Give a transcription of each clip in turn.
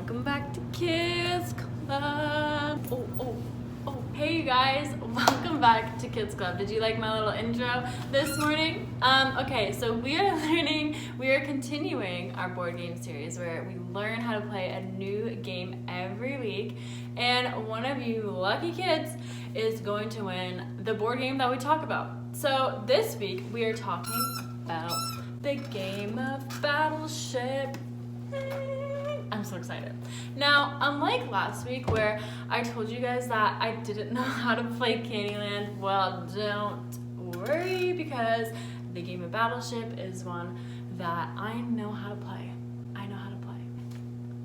Welcome back to Kids Club. Hey you guys, welcome back to Kids Club. Did you like my little intro this morning? Okay, so we are continuing our board game series where we learn how to play a new game every week, and one of you lucky kids is going to win the board game that we talk about. So this week we are talking about the game of Battleship. I'm so excited. Now, unlike last week where I told you guys that I didn't know how to play Candyland, well, don't worry, because the game of Battleship is one that I know how to play.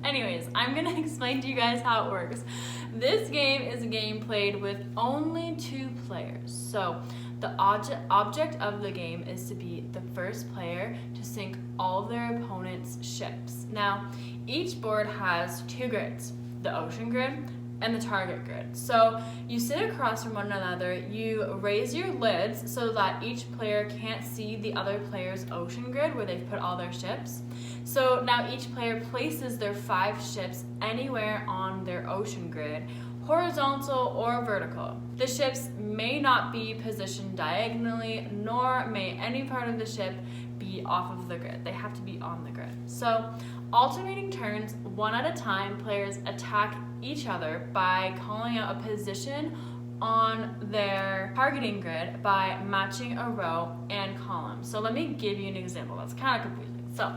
Anyways, I'm gonna explain to you guys how it works. This game is a game played with only 2 players. So the object of the game is to be the first player to sink all of their opponent's ships. Now, each board has 2 grids, the ocean grid and the target grid. So you sit across from one another, you raise your lids so that each player can't see the other player's ocean grid where they've put all their ships. So now each player places their 5 ships anywhere on their ocean grid, horizontal or vertical. The ships may not be positioned diagonally, nor may any part of the ship be off of the grid. They have to be on the grid. So alternating turns, one at a time, players attack each other by calling out a position on their targeting grid by matching a row and column. So let me give you an example. That's kind of confusing. So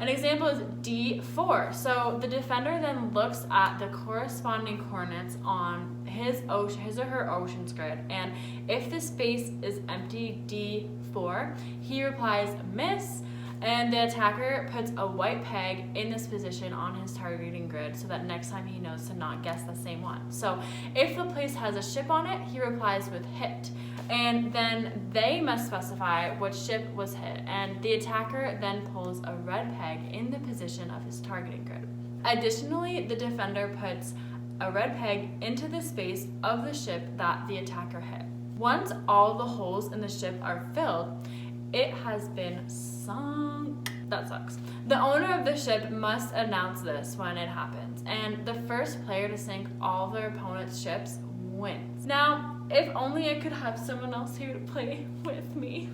an example is D4. So the defender then looks at the corresponding coordinates on his or her ocean's grid, and if the space is empty, D4, he replies miss, and the attacker puts a white peg in this position on his targeting grid so that next time he knows to not guess the same one. So if the place has a ship on it, he replies with hit, and then they must specify what ship was hit, and the attacker then pulls a red peg in the position of his targeting grid. Additionally, the defender puts a red peg into the space of the ship that the attacker hit. Once all the holes in the ship are filled, it has been sunk. That sucks. The owner of the ship must announce this when it happens, and the first player to sink all their opponent's ships wins. Now, if only I could have someone else here to play with me.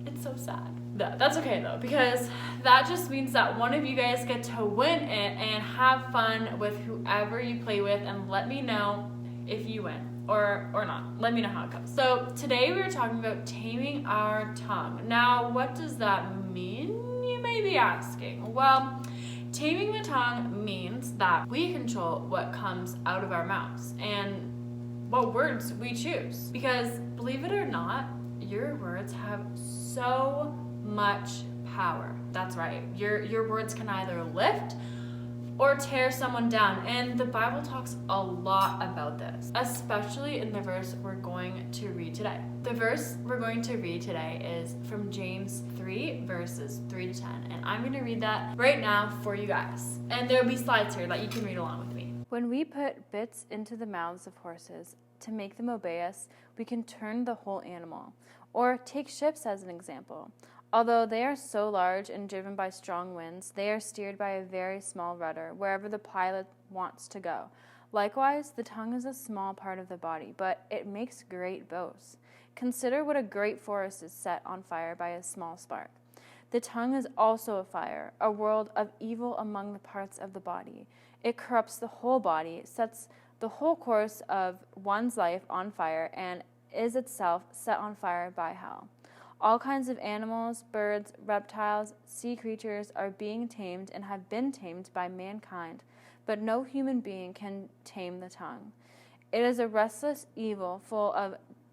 It's so sad. That's okay though, because that just means that one of you guys get to win it and have fun with whoever you play with, and let me know if you win or not. Let me know how it goes. So today we are talking about taming our tongue. Now, what does that mean, you may be asking? Well, taming the tongue means that we control what comes out of our mouths and what words we choose. Because believe it or not, your words have so much power. That's right. Your words can either lift or tear someone down, and the Bible talks a lot about this, especially in the verse we're going to read today. The verse we're going to read today is from James 3, verses 3 to 10, and I'm going to read that right now for you guys. And there'll be slides here that you can read along with me. When we put bits into the mouths of horses to make them obey us, we can turn the whole animal. Or take ships as an example. Although they are so large and driven by strong winds, they are steered by a very small rudder wherever the pilot wants to go. Likewise, the tongue is a small part of the body, but it makes great boasts. Consider what a great forest is set on fire by a small spark. The tongue is also a fire, a world of evil among the parts of the body. It corrupts the whole body, sets the whole course of one's life on fire, and is itself set on fire by hell. All kinds of animals, birds, reptiles, sea creatures are being tamed and have been tamed by mankind, but no human being can tame the tongue. It is a restless evil full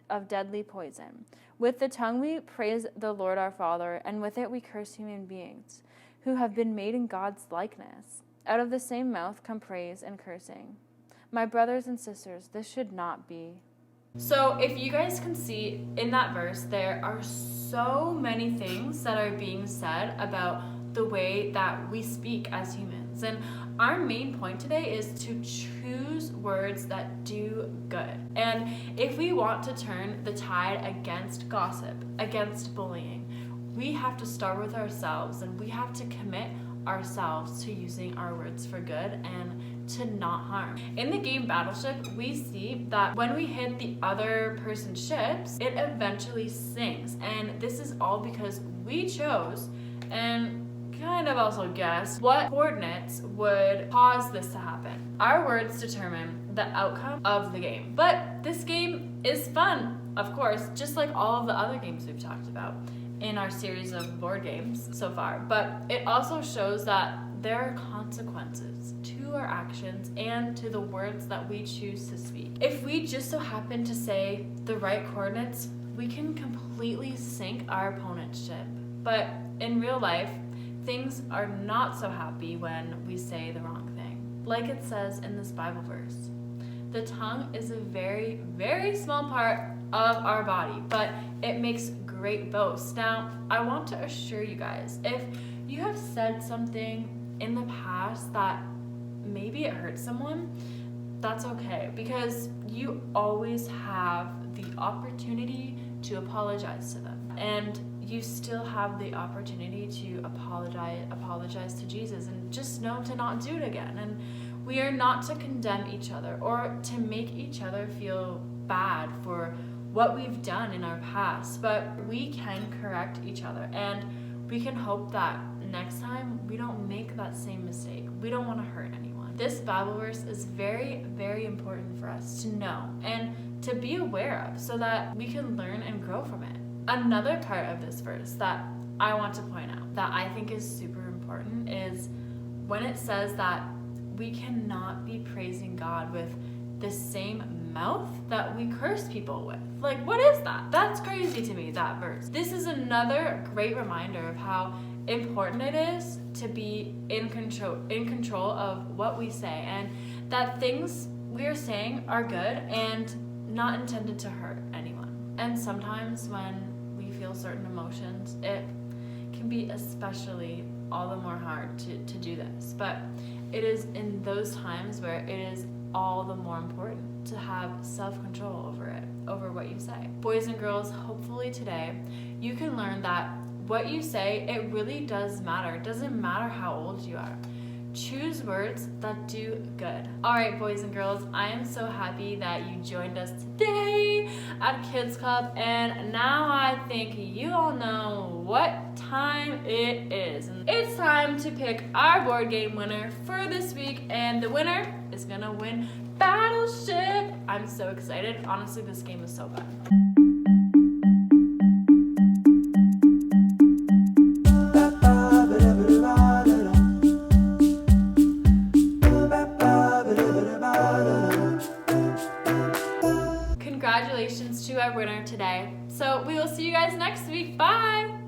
of deadly poison. With the tongue we praise the Lord our Father, and with it we curse human beings, who have been made in God's likeness. Out of the same mouth come praise and cursing. My brothers and sisters, this should not be. So if you guys can see in that verse, there are so many things that are being said about the way that we speak as humans. And our main point today is to choose words that do good. And if we want to turn the tide against gossip, against bullying, we have to start with ourselves, and we have to commit ourselves to using our words for good and to not harm. In the game Battleship, we see that when we hit the other person's ships, it eventually sinks. And this is all because we chose and kind of also guess what coordinates would cause this to happen. Our words determine the outcome of the game. But this game is fun, of course, just like all of the other games we've talked about in our series of board games so far. But it also shows that there are consequences to our actions and to the words that we choose to speak. If we just so happen to say the right coordinates, we can completely sink our opponent's ship. But in real life, things are not so happy when we say the wrong thing. Like it says in this Bible verse, the tongue is a very, very small part of our body, but it makes great boasts. Now, I want to assure you guys, if you have said something in the past that maybe it hurt someone, that's okay, because you always have the opportunity to apologize to them. And you still have the opportunity to apologize to Jesus and just know to not do it again. And we are not to condemn each other or to make each other feel bad for what we've done in our past, but we can correct each other, and we can hope that next time we don't make that same mistake. We don't want to hurt anyone. This Bible verse is very, very important for us to know and to be aware of so that we can learn and grow from it. Another part of this verse that I want to point out that I think is super important is when it says that we cannot be praising God with the same mouth that we curse people with. Like, what is that? That's crazy to me, that verse. This is another great reminder of how important it is to be in control of what we say, and that things we are saying are good and not intended to hurt anyone. And sometimes when we feel certain emotions, it can be especially all the more hard to do this. But it is in those times where it is all the more important to have self-control over what you say. Boys and girls, hopefully today you can learn that what you say, it really does matter. It doesn't matter how old you are. Choose words that do good. All right, boys and girls, I am so happy that you joined us today at Kids Club, and now I think you all know what time it is. It's time to pick our board game winner for this week, and the winner is gonna win Battleship. I'm so excited. Honestly, this game is so fun. Congratulations to our winner today. So we will see you guys next week. Bye!